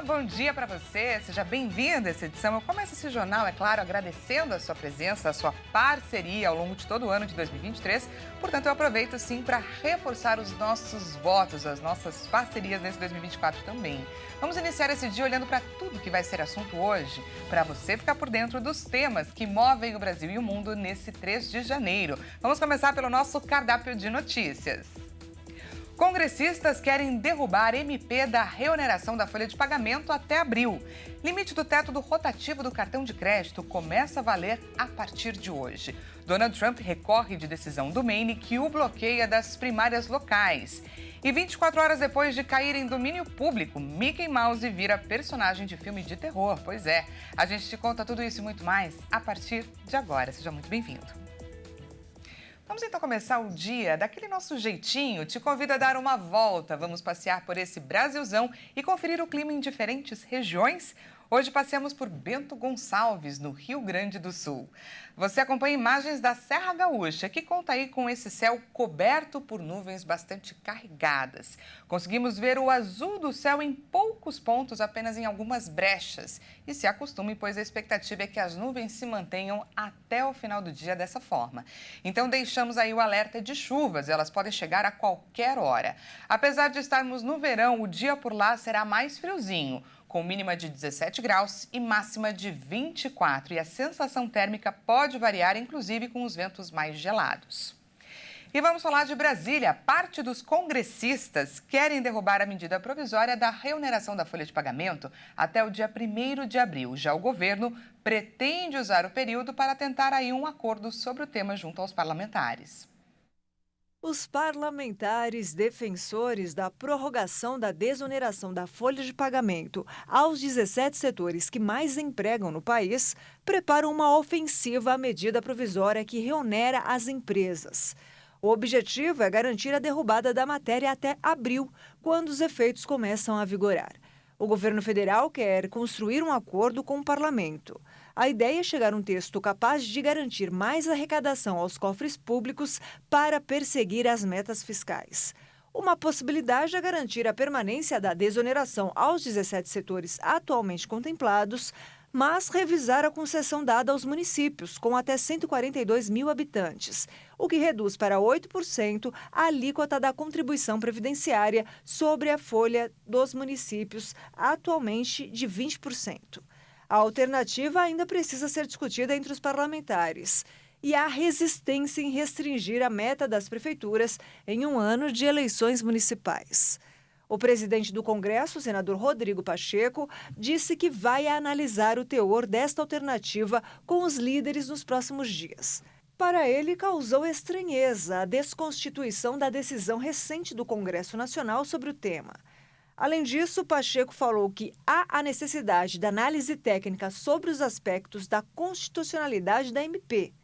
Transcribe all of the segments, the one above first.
bom dia para você, seja bem-vindo a essa edição. Eu começo esse jornal, é claro, agradecendo a sua presença, a sua parceria ao longo de todo o ano de 2023. Portanto, eu aproveito sim para reforçar os nossos votos, as nossas parcerias nesse 2024 também. Vamos iniciar esse dia olhando para tudo que vai ser assunto hoje, para você ficar por dentro dos temas que movem o Brasil e o mundo nesse 3 de janeiro. Vamos começar pelo nosso cardápio de notícias. Congressistas querem derrubar MP da reoneração da folha de pagamento até abril. Limite do teto do rotativo do cartão de crédito começa a valer a partir de hoje. Donald Trump recorre de decisão do Maine que o bloqueia das primárias locais. E 24 horas depois de cair em domínio público, Mickey Mouse vira personagem de filme de terror. Pois é, a gente te conta tudo isso e muito mais a partir de agora. Seja muito bem-vindo. Vamos então começar o dia daquele nosso jeitinho. Te convido a dar uma volta. Vamos passear por esse Brasilzão e conferir o clima em diferentes regiões. Hoje passeamos por Bento Gonçalves, no Rio Grande do Sul. Você acompanha imagens da Serra Gaúcha, que conta aí com esse céu coberto por nuvens bastante carregadas. Conseguimos ver o azul do céu em poucos pontos, apenas em algumas brechas. E se acostume, pois a expectativa é que as nuvens se mantenham até o final do dia dessa forma. Então deixamos aí o alerta de chuvas, elas podem chegar a qualquer hora. Apesar de estarmos no verão, o dia por lá será mais friozinho, com mínima de 17 graus e máxima de 24. E a sensação térmica pode variar, inclusive com os ventos mais gelados. E vamos falar de Brasília. Parte dos congressistas querem derrubar a medida provisória da reoneração da folha de pagamento até o dia 1º de abril. Já o governo pretende usar o período para tentar aí um acordo sobre o tema junto aos parlamentares. Os parlamentares defensores da prorrogação da desoneração da folha de pagamento aos 17 setores que mais empregam no país preparam uma ofensiva à medida provisória que reonera as empresas. O objetivo é garantir a derrubada da matéria até abril, quando os efeitos começam a vigorar. O governo federal quer construir um acordo com o parlamento. A ideia é chegar a um texto capaz de garantir mais arrecadação aos cofres públicos para perseguir as metas fiscais. Uma possibilidade é garantir a permanência da desoneração aos 17 setores atualmente contemplados, mas revisar a concessão dada aos municípios com até 142 mil habitantes, o que reduz para 8% a alíquota da contribuição previdenciária sobre a folha dos municípios, atualmente de 20%. A alternativa ainda precisa ser discutida entre os parlamentares. E há resistência em restringir a meta das prefeituras em um ano de eleições municipais. O presidente do Congresso, o senador Rodrigo Pacheco, disse que vai analisar o teor desta alternativa com os líderes nos próximos dias. Para ele, causou estranheza a desconstituição da decisão recente do Congresso Nacional sobre o tema. Além disso, Pacheco falou que há a necessidade da análise técnica sobre os aspectos da constitucionalidade da MP.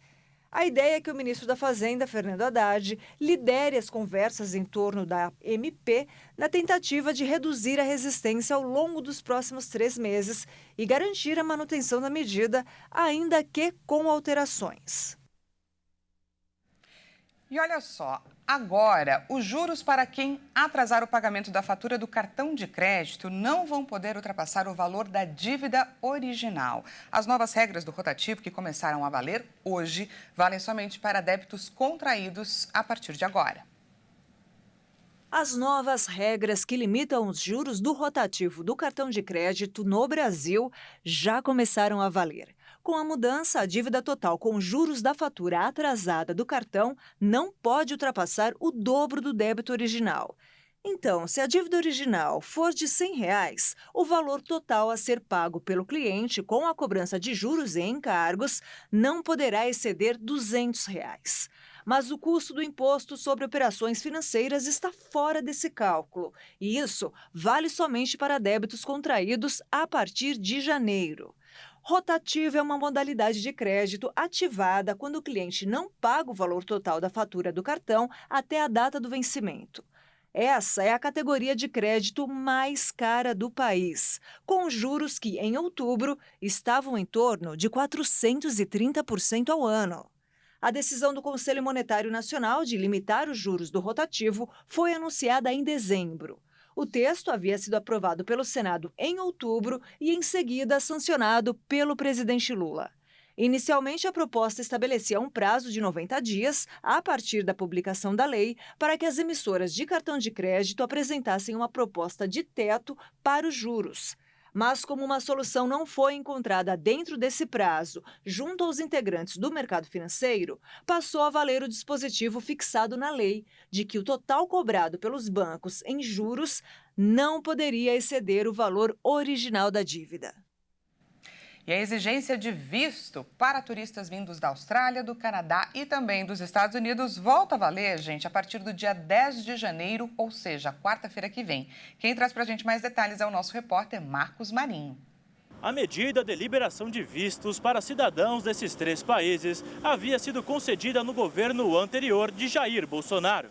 A ideia é que o ministro da Fazenda, Fernando Haddad, lidere as conversas em torno da MP na tentativa de reduzir a resistência ao longo dos próximos 3 meses e garantir a manutenção da medida, ainda que com alterações. E olha só, agora, os juros para quem atrasar o pagamento da fatura do cartão de crédito não vão poder ultrapassar o valor da dívida original. As novas regras do rotativo, que começaram a valer hoje, valem somente para débitos contraídos a partir de agora. As novas regras que limitam os juros do rotativo do cartão de crédito no Brasil já começaram a valer. Com a mudança, a dívida total com juros da fatura atrasada do cartão não pode ultrapassar o dobro do débito original. Então, se a dívida original for de R$ 100, o valor total a ser pago pelo cliente com a cobrança de juros e encargos não poderá exceder R$ 200. Mas o custo do imposto sobre operações financeiras está fora desse cálculo, e isso vale somente para débitos contraídos a partir de janeiro. Rotativo é uma modalidade de crédito ativada quando o cliente não paga o valor total da fatura do cartão até a data do vencimento. Essa é a categoria de crédito mais cara do país, com juros que, em outubro, estavam em torno de 430% ao ano. A decisão do Conselho Monetário Nacional de limitar os juros do rotativo foi anunciada em dezembro. O texto havia sido aprovado pelo Senado em outubro e, em seguida, sancionado pelo presidente Lula. Inicialmente, a proposta estabelecia um prazo de 90 dias, a partir da publicação da lei, para que as emissoras de cartão de crédito apresentassem uma proposta de teto para os juros. Mas, como uma solução não foi encontrada dentro desse prazo, junto aos integrantes do mercado financeiro, passou a valer o dispositivo fixado na lei, de que o total cobrado pelos bancos em juros não poderia exceder o valor original da dívida. E a exigência de visto para turistas vindos da Austrália, do Canadá e também dos Estados Unidos volta a valer, gente, a partir do dia 10 de janeiro, ou seja, quarta-feira que vem. Quem traz para a gente mais detalhes é o nosso repórter Marcos Marinho. A medida de liberação de vistos para cidadãos desses 3 países havia sido concedida no governo anterior de Jair Bolsonaro.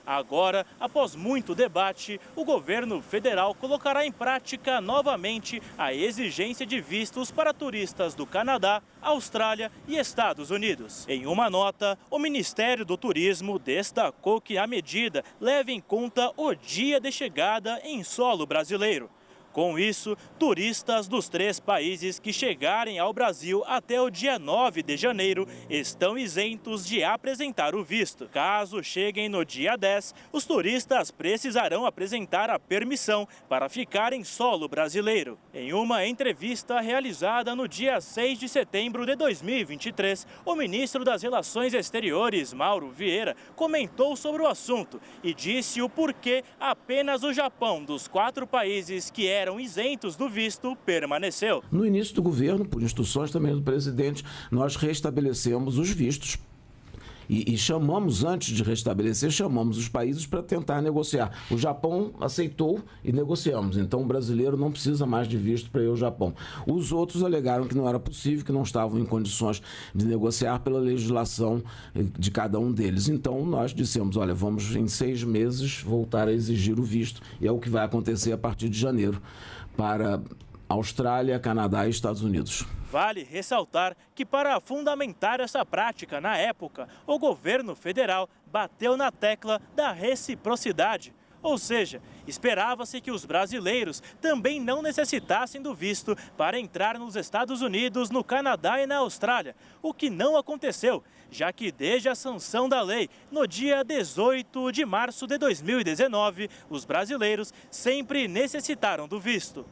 Agora, após muito debate, o governo federal colocará em prática novamente a exigência de vistos para turistas do Canadá, Austrália e Estados Unidos. Em uma nota, o Ministério do Turismo destacou que a medida leva em conta o dia de chegada em solo brasileiro. Com isso, turistas dos 3 países que chegarem ao Brasil até o dia 9 de janeiro estão isentos de apresentar o visto. Caso cheguem no dia 10, os turistas precisarão apresentar a permissão para ficar em solo brasileiro. Em uma entrevista realizada no dia 6 de setembro de 2023, o ministro das Relações Exteriores, Mauro Vieira, comentou sobre o assunto e disse o porquê apenas o Japão, dos 4 países que eram isentos do visto, permaneceu. No início do governo, por instruções também do presidente, nós restabelecemos os vistos e chamamos, antes de restabelecer, chamamos os países para tentar negociar. O Japão aceitou e negociamos, então o brasileiro não precisa mais de visto para ir ao Japão. Os outros alegaram que não era possível, que não estavam em condições de negociar pela legislação de cada um deles. Então nós dissemos, olha, vamos em 6 meses voltar a exigir o visto, e é o que vai acontecer a partir de janeiro para Austrália, Canadá e Estados Unidos. Vale ressaltar que, para fundamentar essa prática na época, o governo federal bateu na tecla da reciprocidade. Ou seja, esperava-se que os brasileiros também não necessitassem do visto para entrar nos Estados Unidos, no Canadá e na Austrália, o que não aconteceu, já que desde a sanção da lei, no dia 18 de março de 2019, os brasileiros sempre necessitaram do visto.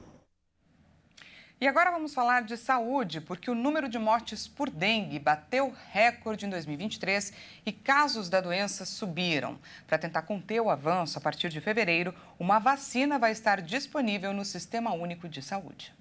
E agora vamos falar de saúde, porque o número de mortes por dengue bateu recorde em 2023 e casos da doença subiram. Para tentar conter o avanço, a partir de fevereiro, uma vacina vai estar disponível no Sistema Único de Saúde.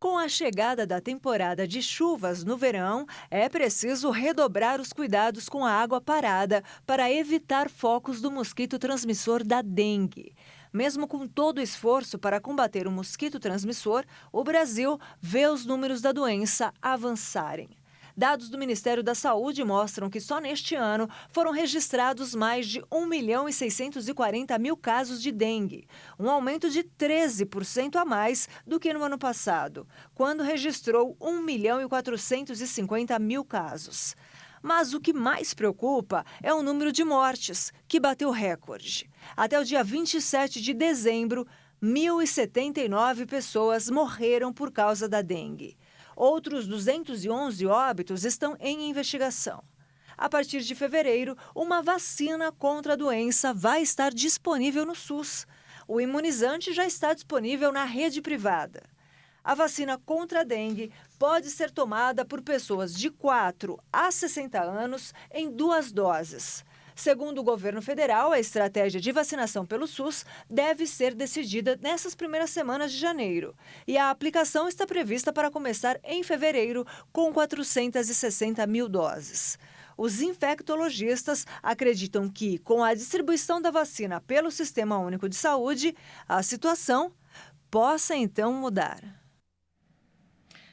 Com a chegada da temporada de chuvas no verão, é preciso redobrar os cuidados com a água parada para evitar focos do mosquito transmissor da dengue. Mesmo com todo o esforço para combater o mosquito transmissor, o Brasil vê os números da doença avançarem. Dados do Ministério da Saúde mostram que só neste ano foram registrados mais de 1.640.000 casos de dengue, um aumento de 13% a mais do que no ano passado, quando registrou 1.450.000 casos. Mas o que mais preocupa é o número de mortes, que bateu recorde. Até o dia 27 de dezembro, 1.079 pessoas morreram por causa da dengue. Outros 211 óbitos estão em investigação. A partir de fevereiro, uma vacina contra a doença vai estar disponível no SUS. O imunizante já está disponível na rede privada. A vacina contra a dengue pode ser tomada por pessoas de 4 a 60 anos em 2 doses. Segundo o governo federal, a estratégia de vacinação pelo SUS deve ser decidida nessas primeiras semanas de janeiro. E a aplicação está prevista para começar em fevereiro, com 460.000 doses. Os infectologistas acreditam que, com a distribuição da vacina pelo Sistema Único de Saúde, a situação possa então mudar.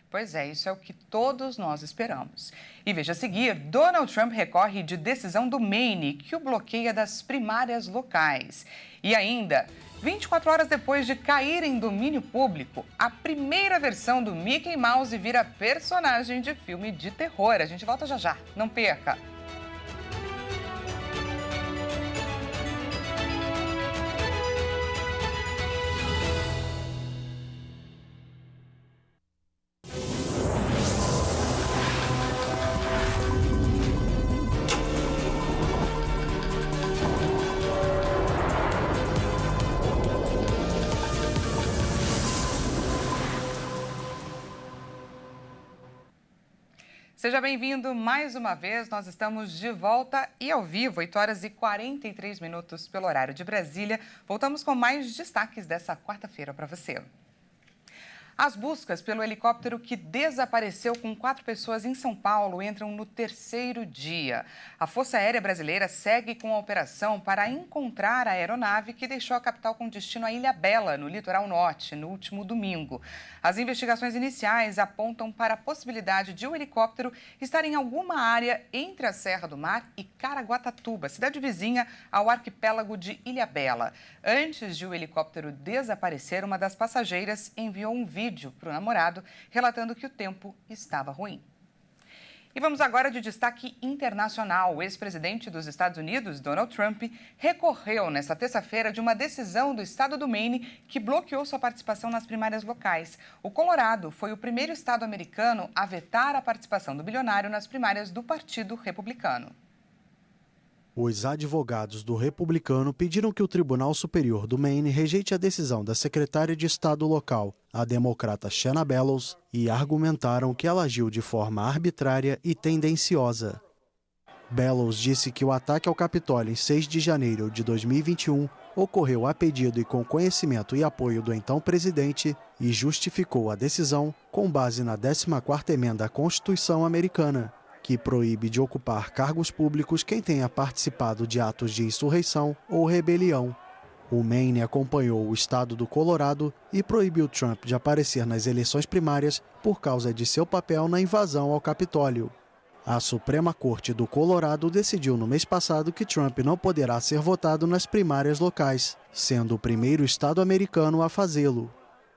Pois é, isso é o que todos nós esperamos. E veja a seguir, Donald Trump recorre de decisão do Maine, que o bloqueia das primárias locais. E ainda, 24 horas depois de cair em domínio público, a primeira versão do Mickey Mouse vira personagem de filme de terror. A gente volta já já, não perca! Seja bem-vindo mais uma vez. Nós estamos de volta e ao vivo, 8 horas e 43 minutos pelo horário de Brasília. Voltamos com mais destaques dessa quarta-feira para você. As buscas pelo helicóptero que desapareceu com 4 pessoas em São Paulo entram no 3º dia. A Força Aérea Brasileira segue com a operação para encontrar a aeronave que deixou a capital com destino à Ilhabela, no litoral norte, no último domingo. As investigações iniciais apontam para a possibilidade de o helicóptero estar em alguma área entre a Serra do Mar e Caraguatatuba, cidade vizinha ao arquipélago de Ilhabela. Antes de o helicóptero desaparecer, uma das passageiras enviou um vídeo para o namorado, relatando que o tempo estava ruim. E vamos agora de destaque internacional. O ex-presidente dos Estados Unidos, Donald Trump, recorreu nesta terça-feira de uma decisão do estado do Maine que bloqueou sua participação nas primárias locais. O Colorado foi o primeiro estado americano a vetar a participação do bilionário nas primárias do Partido Republicano. Os advogados do republicano pediram que o Tribunal Superior do Maine rejeite a decisão da secretária de Estado local, a democrata Shanna Bellows, e argumentaram que ela agiu de forma arbitrária e tendenciosa. Bellows disse que o ataque ao Capitólio em 6 de janeiro de 2021 ocorreu a pedido e com conhecimento e apoio do então presidente e justificou a decisão com base na 14ª emenda à Constituição americana, que proíbe de ocupar cargos públicos quem tenha participado de atos de insurreição ou rebelião. O Maine acompanhou o estado do Colorado e proibiu Trump de aparecer nas eleições primárias por causa de seu papel na invasão ao Capitólio. A Suprema Corte do Colorado decidiu no mês passado que Trump não poderá ser votado nas primárias locais, sendo o primeiro estado americano a fazê-lo.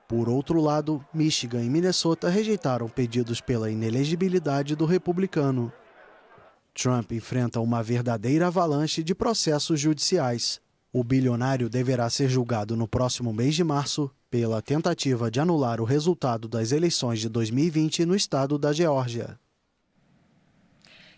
Por outro lado, Michigan e Minnesota rejeitaram pedidos pela inelegibilidade do republicano. Trump enfrenta uma verdadeira avalanche de processos judiciais. O bilionário deverá ser julgado no próximo mês de março pela tentativa de anular o resultado das eleições de 2020 no estado da Geórgia.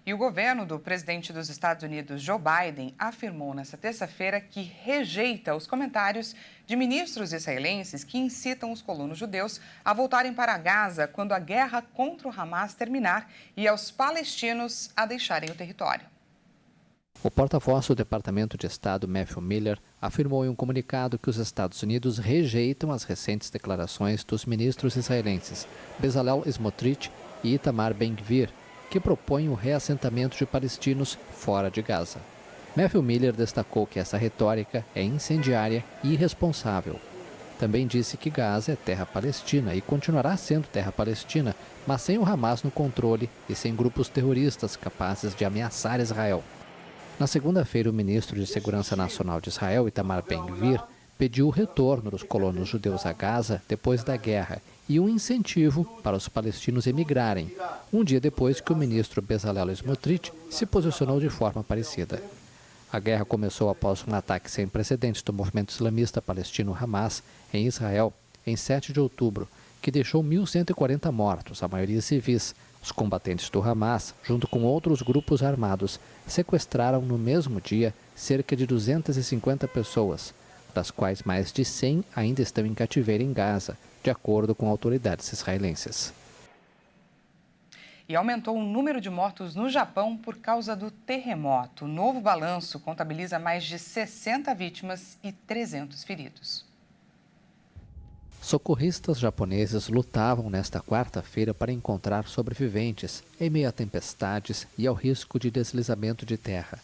E o governo do presidente dos Estados Unidos, Joe Biden, afirmou nesta terça-feira que rejeita os comentários de ministros israelenses que incitam os colonos judeus a voltarem para Gaza quando a guerra contra o Hamas terminar e aos palestinos a deixarem o território. O porta-voz do Departamento de Estado, Matthew Miller, afirmou em um comunicado que os Estados Unidos rejeitam as recentes declarações dos ministros israelenses Bezalel Smotrich e Itamar Ben-Gvir, que propõem o reassentamento de palestinos fora de Gaza. Matthew Miller destacou que essa retórica é incendiária e irresponsável. Também disse que Gaza é terra palestina e continuará sendo terra palestina, mas sem o Hamas no controle e sem grupos terroristas capazes de ameaçar Israel. Na segunda-feira, o ministro de Segurança Nacional de Israel, Itamar Ben-Gvir, pediu o retorno dos colonos judeus a Gaza depois da guerra e um incentivo para os palestinos emigrarem, um dia depois que o ministro Bezalel Smotrich se posicionou de forma parecida. A guerra começou após um ataque sem precedentes do movimento islamista palestino Hamas em Israel em 7 de outubro, que deixou 1.140 mortos, a maioria civis. Os combatentes do Hamas, junto com outros grupos armados, sequestraram no mesmo dia cerca de 250 pessoas, das quais mais de 100 ainda estão em cativeiro em Gaza, de acordo com autoridades israelenses. E aumentou o número de mortos no Japão por causa do terremoto. O novo balanço contabiliza mais de 60 vítimas e 300 feridos. Socorristas japoneses lutavam nesta quarta-feira para encontrar sobreviventes em meio a tempestades e ao risco de deslizamento de terra.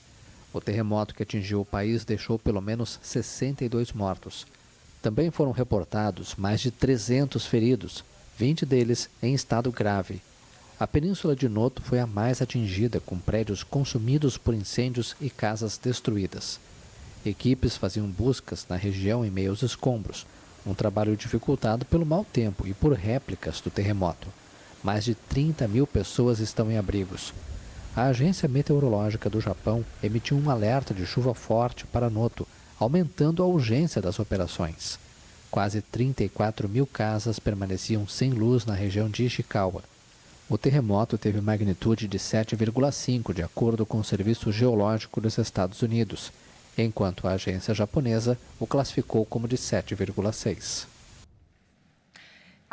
O terremoto que atingiu o país deixou pelo menos 62 mortos. Também foram reportados mais de 300 feridos, 20 deles em estado grave. A península de Noto foi a mais atingida, com prédios consumidos por incêndios e casas destruídas. Equipes faziam buscas na região em meio aos escombros, um trabalho dificultado pelo mau tempo e por réplicas do terremoto. Mais de 30 mil pessoas estão em abrigos. A Agência Meteorológica do Japão emitiu um alerta de chuva forte para Noto, aumentando a urgência das operações. Quase 34 mil casas permaneciam sem luz na região de Ishikawa. O terremoto teve magnitude de 7,5, de acordo com o Serviço Geológico dos Estados Unidos, enquanto a agência japonesa o classificou como de 7,6.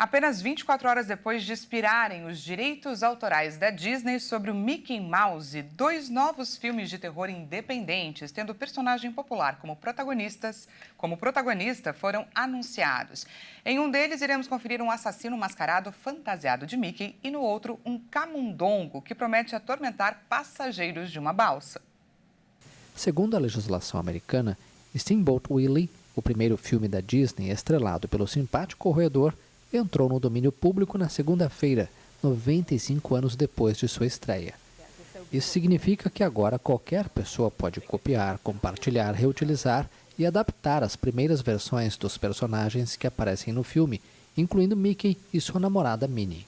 Apenas 24 horas depois de expirarem os direitos autorais da Disney sobre o Mickey Mouse, 2 novos filmes de terror independentes, tendo personagem popular como protagonista, foram anunciados. Em um deles, iremos conferir um assassino mascarado fantasiado de Mickey e no outro, um camundongo que promete atormentar passageiros de uma balsa. Segundo a legislação americana, Steamboat Willie, o primeiro filme da Disney estrelado pelo simpático roedor, entrou no domínio público na segunda-feira, 95 anos depois de sua estreia. Isso significa que agora qualquer pessoa pode copiar, compartilhar, reutilizar e adaptar as primeiras versões dos personagens que aparecem no filme, incluindo Mickey e sua namorada Minnie.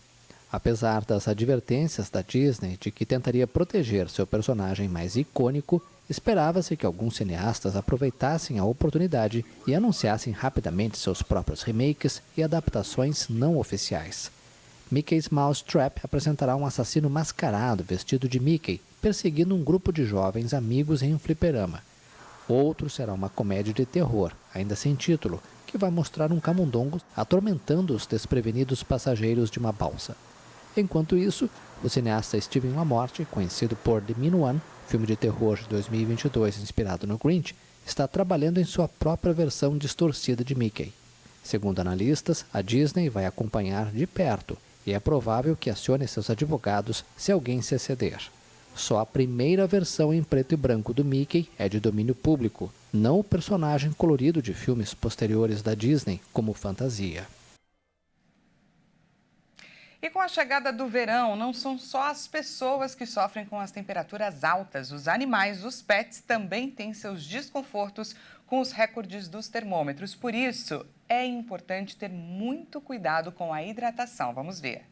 Apesar das advertências da Disney de que tentaria proteger seu personagem mais icônico, esperava-se que alguns cineastas aproveitassem a oportunidade e anunciassem rapidamente seus próprios remakes e adaptações não oficiais. Mickey's Mouse Trap apresentará um assassino mascarado vestido de Mickey, perseguindo um grupo de jovens amigos em um fliperama. Outro será uma comédia de terror, ainda sem título, que vai mostrar um camundongo atormentando os desprevenidos passageiros de uma balsa. Enquanto isso, o cineasta Steven LaMorte, conhecido por The Mean One, filme de terror de 2022 inspirado no Grinch, está trabalhando em sua própria versão distorcida de Mickey. Segundo analistas, a Disney vai acompanhar de perto e é provável que acione seus advogados se alguém se exceder. Só a primeira versão em preto e branco do Mickey é de domínio público, não o personagem colorido de filmes posteriores da Disney, como fantasia. E com a chegada do verão, não são só as pessoas que sofrem com as temperaturas altas. Os animais, os pets, também têm seus desconfortos com os recordes dos termômetros. Por isso, é importante ter muito cuidado com a hidratação. Vamos ver.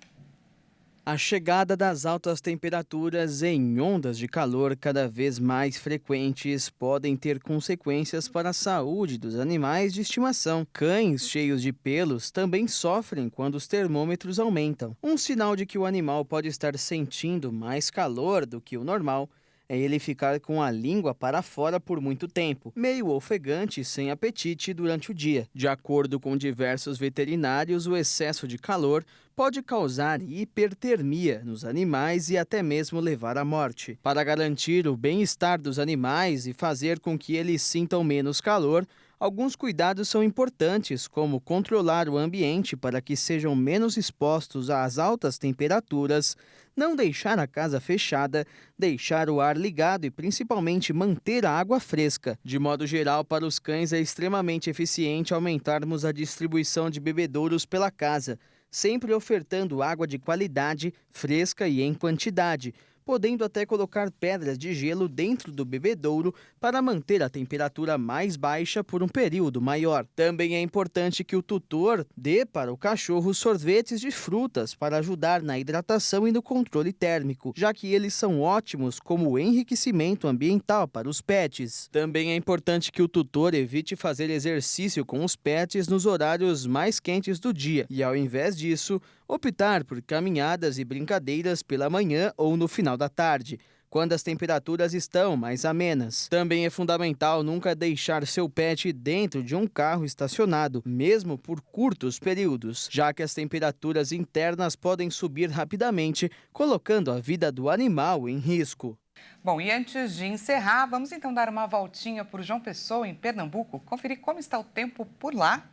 A chegada das altas temperaturas em ondas de calor cada vez mais frequentes podem ter consequências para a saúde dos animais de estimação. Cães cheios de pelos também sofrem quando os termômetros aumentam. Um sinal de que o animal pode estar sentindo mais calor do que o normal é ele ficar com a língua para fora por muito tempo, meio ofegante e sem apetite durante o dia. De acordo com diversos veterinários, o excesso de calor pode causar hipertermia nos animais e até mesmo levar à morte. Para garantir o bem-estar dos animais e fazer com que eles sintam menos calor, alguns cuidados são importantes, como controlar o ambiente para que sejam menos expostos às altas temperaturas, não deixar a casa fechada, deixar o ar ligado e principalmente manter a água fresca. De modo geral, para os cães é extremamente eficiente aumentarmos a distribuição de bebedouros pela casa, sempre ofertando água de qualidade, fresca e em quantidade, podendo até colocar pedras de gelo dentro do bebedouro para manter a temperatura mais baixa por um período maior. Também é importante que o tutor dê para o cachorro sorvetes de frutas para ajudar na hidratação e no controle térmico, já que eles são ótimos como enriquecimento ambiental para os pets. Também é importante que o tutor evite fazer exercício com os pets nos horários mais quentes do dia e, ao invés disso, optar por caminhadas e brincadeiras pela manhã ou no final da tarde, quando as temperaturas estão mais amenas. Também é fundamental nunca deixar seu pet dentro de um carro estacionado, mesmo por curtos períodos, já que as temperaturas internas podem subir rapidamente, colocando a vida do animal em risco. Bom, e antes de encerrar, vamos então dar uma voltinha por João Pessoa, em Pernambuco, conferir como está o tempo por lá.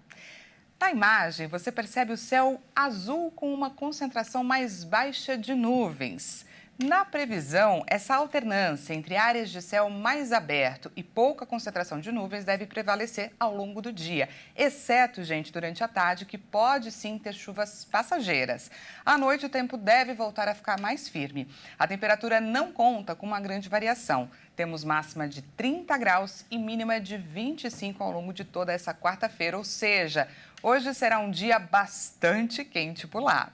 Na imagem, você percebe o céu azul com uma concentração mais baixa de nuvens. Na previsão, essa alternância entre áreas de céu mais aberto e pouca concentração de nuvens deve prevalecer ao longo do dia, exceto, gente, durante a tarde, que pode sim ter chuvas passageiras. À noite, o tempo deve voltar a ficar mais firme. A temperatura não conta com uma grande variação. Temos máxima de 30 graus e mínima de 25 ao longo de toda essa quarta-feira, ou seja, hoje será um dia bastante quente por lá.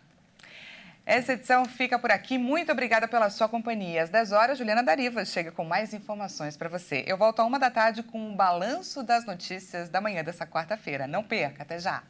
Essa edição fica por aqui. Muito obrigada pela sua companhia. Às 10 horas, Juliana Darivas chega com mais informações para você. Eu volto à 1 da tarde com um balanço das notícias da manhã dessa quarta-feira. Não perca, até já!